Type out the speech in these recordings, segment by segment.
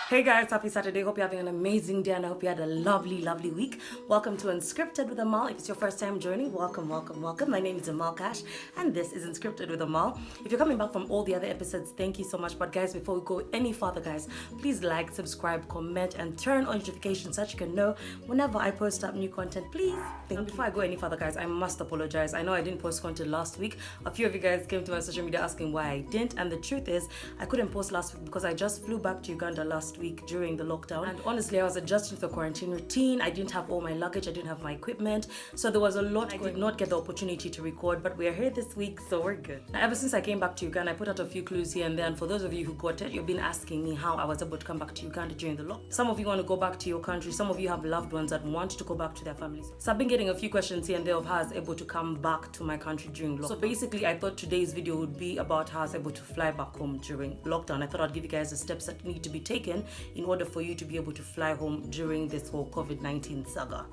Hey guys, happy Saturday. Hope you're having an amazing day and I hope you had a lovely week. Welcome to Unscripted with Amal. If it's your first time joining, welcome. My name is Amal Cash and this is Unscripted with Amal. If you're coming back from all the other episodes, thank you so much. But guys, before we go any further, guys, please like, subscribe, comment, and turn on notifications so that you can know whenever I post up new content, please. Before I go any further, guys, I must apologize. I know I didn't post content last week. A few of you guys came to my social media asking why I didn't, and the truth is I couldn't post last week because I just flew back to Uganda last week during the lockdown, and honestly I was adjusting to the quarantine routine. I didn't have all my luggage, I didn't have my equipment, so there was a lot. I did not get the opportunity to record, but we are here this week, so we're good. Now, ever since I came back to Uganda, I put out a few clues here and there, and for those of you who got it, you've been asking me how I was able to come back to Uganda during the lockdown. Some of you want to go back to your country, some of you have loved ones that want to go back to their families, so I've been getting a few questions here and there of how I was able to come back to my country during lockdown. So basically I thought today's video would be about how I was able to fly back home during lockdown. I thought I'd give you guys the steps that need to be taken in order for you to be able to fly home during this whole COVID-19 saga.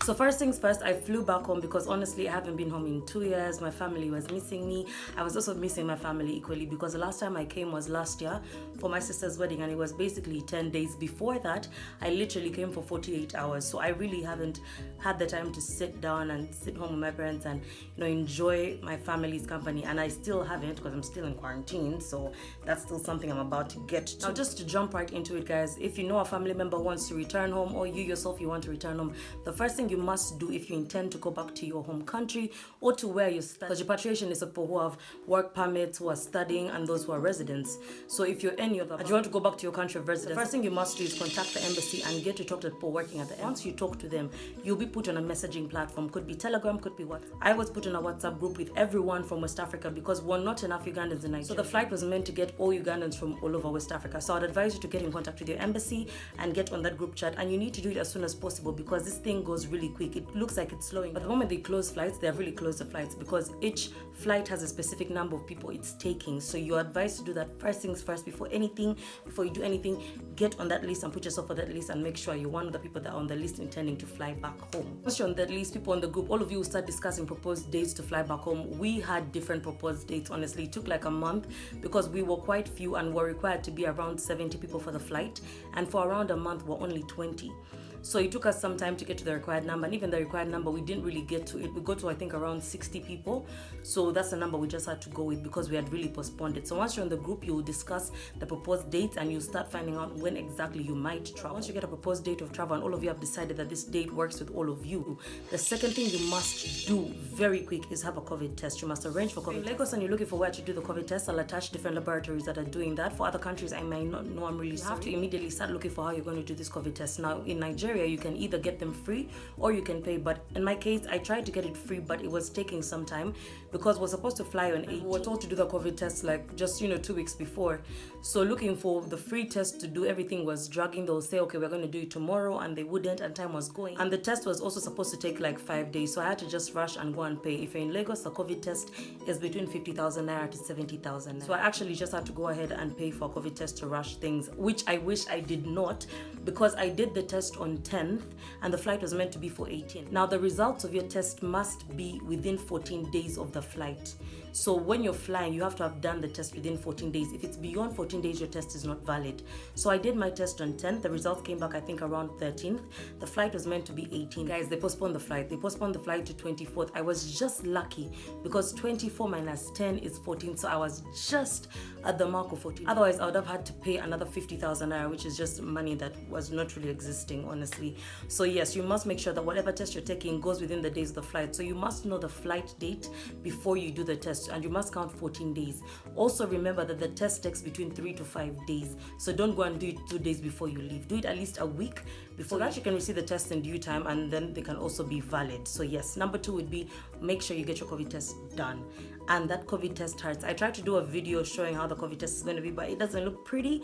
So first things first, I flew back home because honestly I haven't been home in 2 years. My family was missing me. I was also missing my family equally because the last time I came was last year for my sister's wedding, and it was basically 10 days. Before that, I literally came for 48 hours. So I really haven't had the time to sit down and sit home with my parents and enjoy my family's company, and I still haven't because I'm still in quarantine. So that's still something I'm about to get to. Now just to jump right into it, guys, if you know a family member wants to return home, or you yourself you want to return home, the first thing you must do if you intend to go back to your home country or to where you study, because repatriation is for people who have work permits, who are studying, and those who are residents. So if you're any of them and you want to go back to your country of residence, the first thing you must do is contact the embassy and get to talk to the people working at the embassy. Once you talk to them, you'll be put on a messaging platform. Could be Telegram, could be WhatsApp. I was put on a WhatsApp group with everyone from West Africa because we're not enough Ugandans in Nigeria. So the flight was meant to get all Ugandans from all over West Africa. So I'd advise you to get in contact with your embassy and get on that group chat, and you need to do it as soon as possible because this thing goes really quick. It looks like it's slowing, but the moment they close flights, they have really closed the flights because each flight has a specific number of people it's taking. So you're advised to do that first things first. Before you do anything, get on that list and put yourself on that list and make sure you're one of the people that are on the list intending to fly back home. Once you're on that list, people on the group, all of you will start discussing proposed dates to fly back home. We had different proposed dates. Honestly, it took like a month because we were quite few and were required to be around 70 people for the flight, and for around a month we're only 20. So it took us some time to get to the required number, and even the required number, we didn't really get to it. We got to, I think, around 60 people. So that's the number we just had to go with because we had really postponed it. So once you're in the group, you'll discuss the proposed dates and you'll start finding out when exactly you might travel. Once you get a proposed date of travel and all of you have decided that this date works with all of you, the second thing you must do very quick is have a COVID test. You must arrange for COVID. In Lagos and you're looking for where to do the COVID test, I'll attach different laboratories that are doing that. For other countries, I might not know. I'm really sorry. You have to immediately start looking for how you're going to do this COVID test. Now in Nigeria, you can either get them free or you can pay, but in my case I tried to get it free, but it was taking some time because we're supposed to fly on 8. We were told to do the COVID test like just 2 weeks before. So looking for the free test to do, everything was dragging. They'll say, okay, we're going to do it tomorrow, and they wouldn't, and time was going, and the test was also supposed to take like 5 days. So I had to just rush and go and pay. If you're in Lagos, the COVID test is between 50,000 naira to 70,000 naira. So I actually just had to go ahead and pay for a COVID test to rush things, which I wish I did not, because I did the test on 10th and the flight was meant to be for 18th. Now the results of your test must be within 14 days of the flight. So when you're flying, you have to have done the test within 14 days. If it's beyond 14 days, your test is not valid. So I did my test on 10th. The results came back, I think, around 13th. The flight was meant to be 18th. Guys, they postponed the flight. They postponed the flight to 24th. I was just lucky because 24 minus 10 is 14. So I was just at the mark of 14. Otherwise, I would have had to pay another 50,000 naira, which is just money that was not really existing, honestly. So yes, you must make sure that whatever test you're taking goes within the days of the flight. So you must know the flight date before you do the test, and you must count 14 days. Also remember that the test takes between 3 to 5 days. So don't go and do it 2 days before you leave. Do it at least a week before, so that you can receive the test in due time, and then they can also be valid. So yes, number 2 would be make sure you get your COVID test done. And that COVID test hurts. I tried to do a video showing how the COVID test is going to be, but it doesn't look pretty.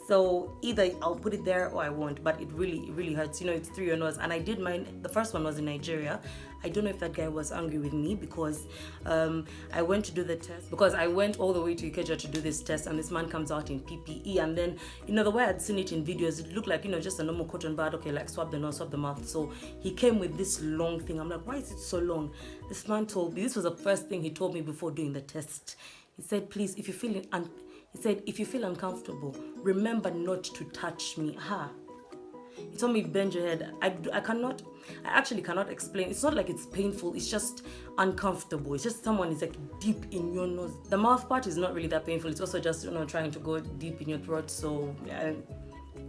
So either I'll put it there or I won't, but it really hurts. It's through your nose. And I did mine, the first one was in Nigeria. I don't know if that guy was angry with me because I went to do the test, because I went all the way to Ikeja to do this test, and this man comes out in PPE, and then the way I'd seen it in videos, it looked like just a normal cotton bud, okay, like swab the nose, swab the mouth. So he came with this long thing. I'm like, why is it so long? This man told me, this was the first thing he told me before doing the test. He said, please, if you're feeling He said, if you feel uncomfortable, remember not to touch me. He told me, bend your head. I actually cannot explain. It's not like it's painful. It's just uncomfortable. It's just someone is like deep in your nose. The mouth part is not really that painful. It's also just, trying to go deep in your throat. So, yeah.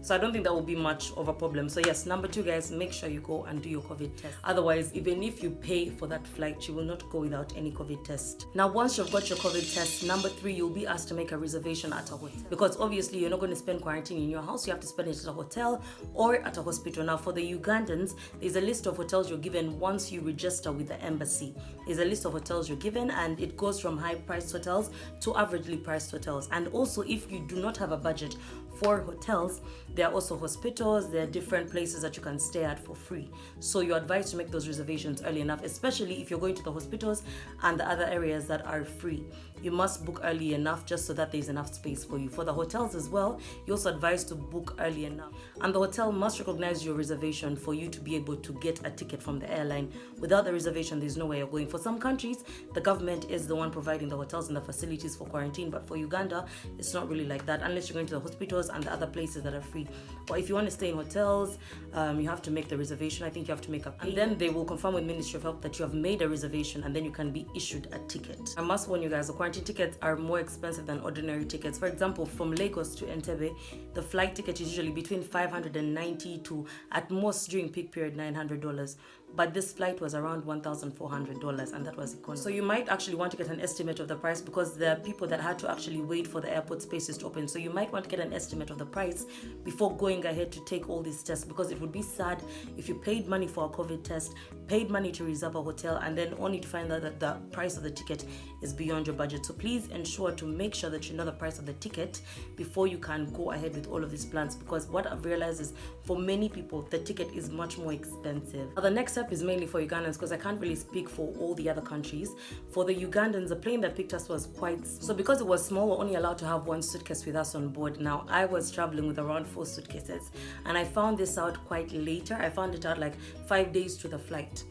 So I don't think that will be much of a problem. So yes, number 2, guys, make sure you go and do your COVID test. Otherwise, even if you pay for that flight, you will not go without any COVID test. Now, once you've got your COVID test, number 3, you'll be asked to make a reservation at a hotel. Because obviously, you're not going to spend quarantine in your house. You have to spend it at a hotel or at a hospital. Now, for the Ugandans, there's a list of hotels you're given once you register with the embassy. There's a list of hotels you're given, and it goes from high-priced hotels to averagely priced hotels. And also, if you do not have a budget for hotels, there are also hospitals. There are different places that you can stay at for free. So you're advised to make those reservations early enough, especially if you're going to the hospitals and the other areas that are free. You must book early enough just so that there's enough space for you. For the hotels as well, you're also advised to book early enough. And the hotel must recognize your reservation for you to be able to get a ticket from the airline. Without the reservation, there's no way you're going. For some countries, the government is the one providing the hotels and the facilities for quarantine. But for Uganda, it's not really like that, unless you're going to the hospitals and the other places that are free. But if you want to stay in hotels, you have to make the reservation. I think you have to make a payment. And then they will confirm with Ministry of Health that you have made a reservation, and then you can be issued a ticket. I must warn you guys, the quarantine tickets are more expensive than ordinary tickets. For example, from Lagos to Entebbe, the flight ticket is usually between $590 to, at most during peak period, $900. But this flight was around $1,400, and that was economy. So you might actually want to get an estimate of the price, because there are people that had to actually wait for the airport spaces to open. So you might want to get an estimate of the price before going ahead to take all these tests, because it would be sad if you paid money for a COVID test, paid money to reserve a hotel, and then only to find out that the price of the ticket is beyond your budget. So please ensure to make sure that you know the price of the ticket before you can go ahead with all of these plans, because what I've realized is for many people, the ticket is much more expensive. Now, the next step is mainly for Ugandans, because I can't really speak for all the other countries. For the Ugandans, the plane that picked us was quite small. So because it was small, we're only allowed to have 1 suitcase with us on board. Now, I was traveling with around 4 suitcases, and I found this out quite later. I found it out like 5 days to the flight.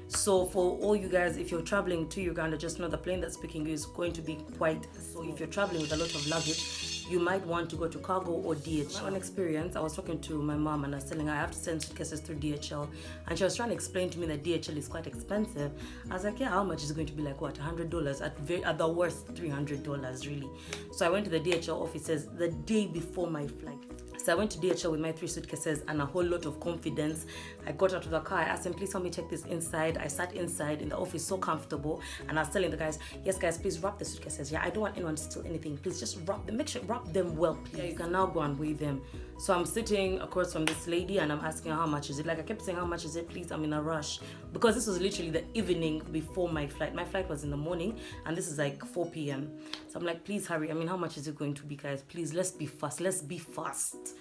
So for all you guys, if you're traveling to Uganda, just know the plane that's picking you is going to be quite small. So if you're traveling with a lot of luggage, you might want to go to cargo or DHL. My own experience, I was talking to my mom and I was telling her I have to send suitcases through DHL, and she was trying to explain to me that DHL is quite expensive. I was like, yeah, how much is it going to be? Like what, $100? At the worst, $300 really. So I went to the DHL offices the day before my flight. So I went to DHL with my 3 suitcases and a whole lot of confidence. I got out of the car. I asked them, please help me check this inside. I sat inside in the office, so comfortable. And I was telling the guys, yes, guys, please wrap the suitcases. Yeah, I don't want anyone to steal anything. Please just wrap them. Make sure wrap them well, please. Yeah, you can now go and weigh them. So I'm sitting across from this lady and I'm asking her, how much is it? Like I kept saying, how much is it? Please, I'm in a rush. Because this was literally the evening before my flight. My flight was in the morning and this is like 4 p.m. So I'm like, please hurry. I mean, how much is it going to be, guys? Please, let's be fast. Let's be fast.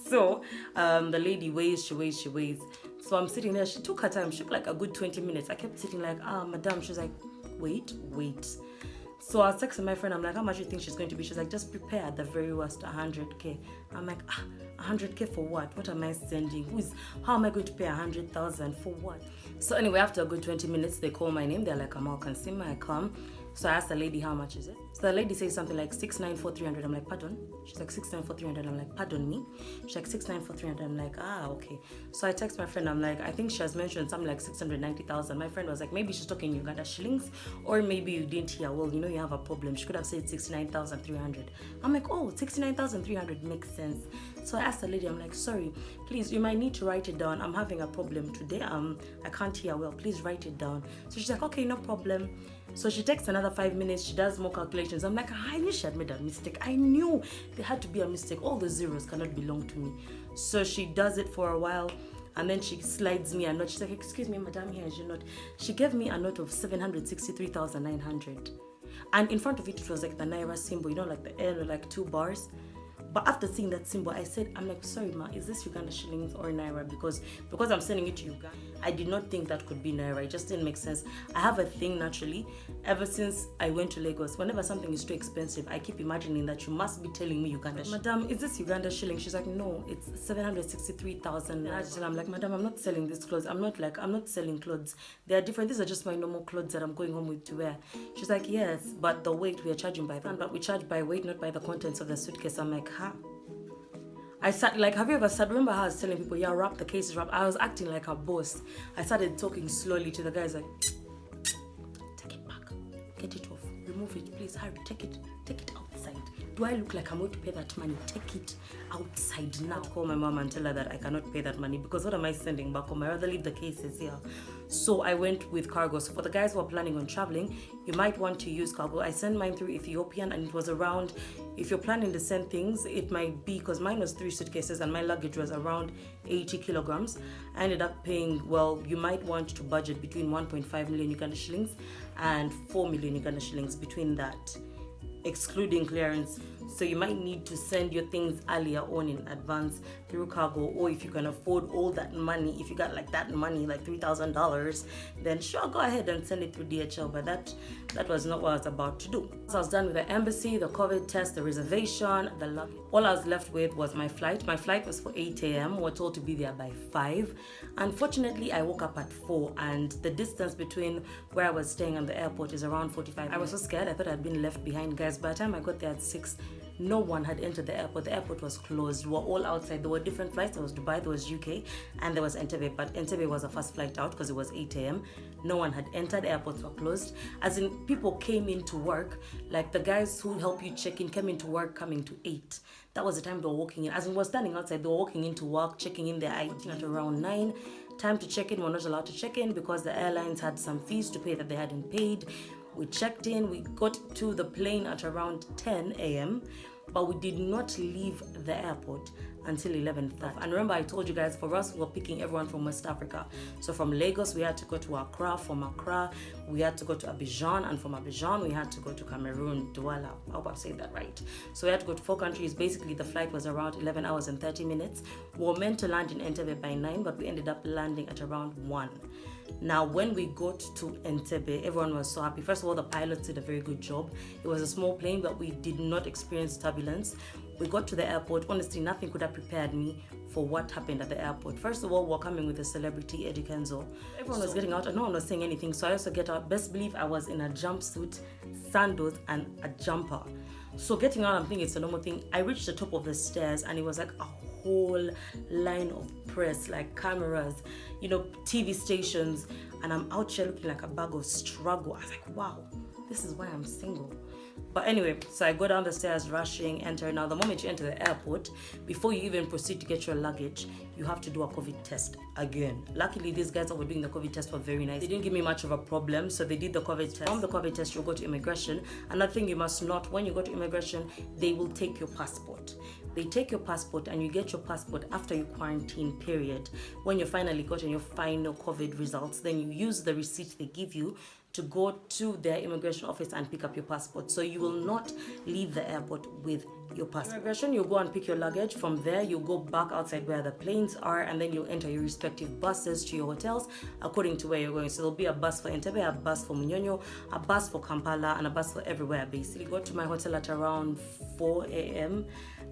So the lady weighs, she weighs. So I'm sitting there. She took her time. She took like a good 20 minutes. I kept sitting like, madam. She was like, wait. So I was texting my friend. I'm like, how much do you think she's going to be? She's like, just prepare at the very worst 100K. I'm like, 100K for what? What am I sending? How am I going to pay 100,000 for what? So anyway, after a good 20 minutes, they call my name. They're like, Amal Kansima. I come. So I asked the lady, how much is it? So the lady says something like 694,300. I'm like, pardon? She's like, 694,300. I'm like, pardon me? She's like, 694,300. I'm like, okay. So I text my friend. I'm like, I think she has mentioned something like 690,000. My friend was like, maybe she's talking Uganda shillings, or maybe you didn't hear. Well, you know, you have a problem. She could have said 69,300. I'm like, 69,300 makes sense. So I asked the lady, I'm like, sorry, please, you might need to write it down. I'm having a problem today. I can't hear well. Please write it down. So she's like, okay, no problem. So she takes another 5 minutes. She does more calculations. I'm like, I knew she had made a mistake. I knew there had to be a mistake. All the zeros cannot belong to me. So she does it for a while. And then she slides me a note. She's like, excuse me, madam, here is your note. She gave me a note of 763,900. And in front of it was like the Naira symbol, you know, like the L, like 2 bars. But after seeing that symbol, I said, I'm like, sorry ma, is this Uganda shillings or Naira? Because I'm sending it to Uganda. I did not think that could be Naira. It just didn't make sense. I have a thing naturally, ever since I went to Lagos, whenever something is too expensive, I keep imagining that you must be telling me Uganda shilling. Madam, is this Uganda shilling? She's like, no, it's 763,000. I'm like, madam, I'm not selling these clothes. I'm not selling clothes. They are different. These are just my normal clothes that I'm going home with to wear. She's like, yes, but the weight we are charging by that. But we charge by weight, not by the contents of the suitcase. I'm like, huh? I sat like, have you ever sat? Remember how I was telling people, yeah, wrap the cases, wrap. I was acting like a boss. I started talking slowly to the guys, like, take it back, get it off, remove it, please, hurry, take it outside. Do I look like I'm going to pay that money? Take it outside now. Call my mom and tell her that I cannot pay that money because what am I sending back home? I rather leave the cases here. So I went with cargo. So for the guys who are planning on traveling, you might want to use cargo. I sent mine through Ethiopian and it was around, if you're planning to send things, it might be, because mine was 3 suitcases and my luggage was around 80 kilograms. I ended up paying, well, you might want to budget between 1.5 million Uganda shillings and 4 million Uganda shillings, between that, excluding clearance. So you might need to send your things earlier on in advance through cargo, or if you can afford all that money, if you got like that money, like $3,000, then sure, go ahead and send it through DHL. But that was not what I was about to do. So I was done with the embassy, the COVID test, the reservation, the luggage. All I was left with was my flight. My flight was for 8 a.m. We're told to be there by 5. Unfortunately, I woke up at 4, and the distance between where I was staying and the airport is around 45 minutes. I was so scared. I thought I'd been left behind, guys. By the time I got there at 6, no one had entered the airport. The airport was closed. We were all outside. There were different flights. There was Dubai, there was UK, and there was Entebbe. But Entebbe was the first flight out because it was 8 a.m. No one had entered. Airports were closed. As in, people came into work. Like the guys who help you check in came into work coming to 8. That was the time they were walking in. As in, we're standing outside. They were walking into work, checking in their ID at around 9. Time to check in. We're not allowed to check in because the airlines had some fees to pay that they hadn't paid. We checked in. We got to the plane at around 10 a.m. But we did not leave the airport until 11:30. And remember, I told you guys, for us, we were picking everyone from West Africa. So from Lagos, we had to go to Accra. From Accra, we had to go to Abidjan. And from Abidjan, we had to go to Cameroon, Douala. I hope I've said that right. So we had to go to 4 countries. Basically, the flight was around 11 hours and 30 minutes. We were meant to land in Entebbe by 9, but we ended up landing at around 1. Now, when we got to Entebbe, everyone was so happy. First of all, the pilots did a very good job. It was a small plane, but we did not experience turbulence. We got to the airport. Honestly, nothing could have prepared me for what happened at the airport. First of all, we're coming with a celebrity, Eddie Kenzo. Everyone was getting out and no one was saying anything. So I also get out. Best believe I was in a jumpsuit, sandals, and a jumper. So getting out, I'm thinking it's a normal thing. I reached the top of the stairs and it was like a whole line of press, like cameras, TV stations. And I'm out here looking like a bag of struggle. I was like, wow, this is why I'm single. But anyway, so I go down the stairs, rushing, enter. Now, the moment you enter the airport, before you even proceed to get your luggage, you have to do a COVID test again. Luckily, these guys that were doing the COVID test were very nice. They didn't give me much of a problem, so they did the COVID test. From the COVID test, you'll go to immigration. Another thing you must note, when you go to immigration, they will take your passport. They take your passport and you get your passport after your quarantine period. When you finally gotten your final COVID results, then you use the receipt they give you to go to their immigration office and pick up your passport. So you will not leave the airport with your passport. Immigration, you'll go and pick your luggage. From there, you'll go back outside where the planes are, and then you'll enter your respective buses to your hotels according to where you're going. So there'll be a bus for Entebbe, a bus for Munyonyo, a bus for Kampala, and a bus for everywhere, basically. Got to my hotel at around 4 a.m.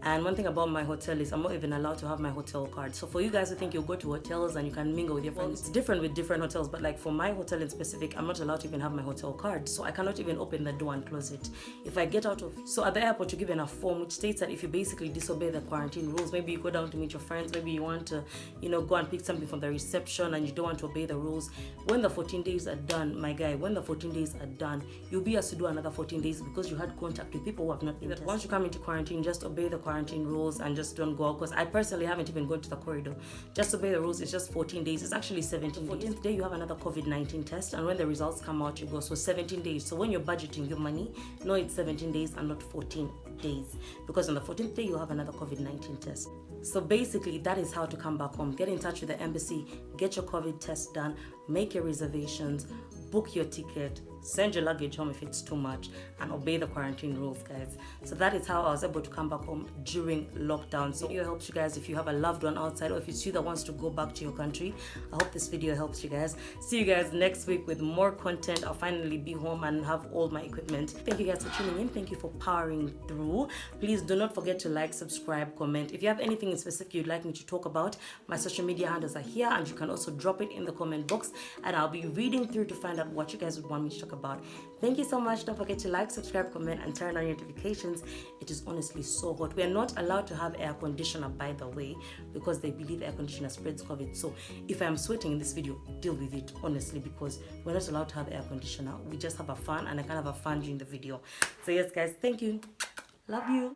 And one thing about my hotel is I'm not even allowed to have my hotel card. So for you guys who think you'll go to hotels and you can mingle with your friends, it's different with different hotels. But like for my hotel in specific, I'm not allowed to even have my hotel card. So I cannot even open the door and close it. If I get out of... So at the airport, you're given a form which states that if you basically disobey the quarantine rules, maybe you go down to meet your friends, maybe you want to, go and pick something from the reception and you don't want to obey the rules. When the 14 days are done, my guy, when the 14 days are done, you'll be asked to do another 14 days because you had contact with people who have not been tested. Once you come into quarantine, just obey the quarantine rules and just don't go out, because I personally haven't even gone to the corridor. Just obey the rules. It's just 14 days. It's actually 17 days. 14th day, you have another COVID-19 test, and when the results come out, you go. So 17 days. So when you're budgeting your money, no, it's 17 days and not 14 days, because on the 14th day, you'll have another COVID-19 test. So basically, that is how to come back home. Get in touch with the embassy, get your COVID test done, make your reservations, book your ticket, send your luggage home if it's too much, and obey the quarantine rules, guys. So that is how I was able to come back home during lockdown. So video helps you guys if you have a loved one outside, or if it's you that wants to go back to your country. I hope this video helps you guys. See you guys next week with more content. I'll finally be home and have all my equipment. Thank you guys for tuning in. Thank you for powering through. Please do not forget to like, subscribe, comment. If you have anything in specific you'd like me to talk about, my social media handles are here, and you can also drop it in the comment box, and I'll be reading through to find out what you guys would want me to talk about. Thank you so much. Don't forget to like, subscribe, comment, and turn on notifications. It is honestly so hot. We are not allowed to have air conditioner, by the way, because they believe air conditioner spreads COVID. So if I'm sweating in this video, deal with it, honestly, because we're not allowed to have air conditioner. We just have a fan, and I can't have a fan during the video. So yes, guys, thank you. Love you.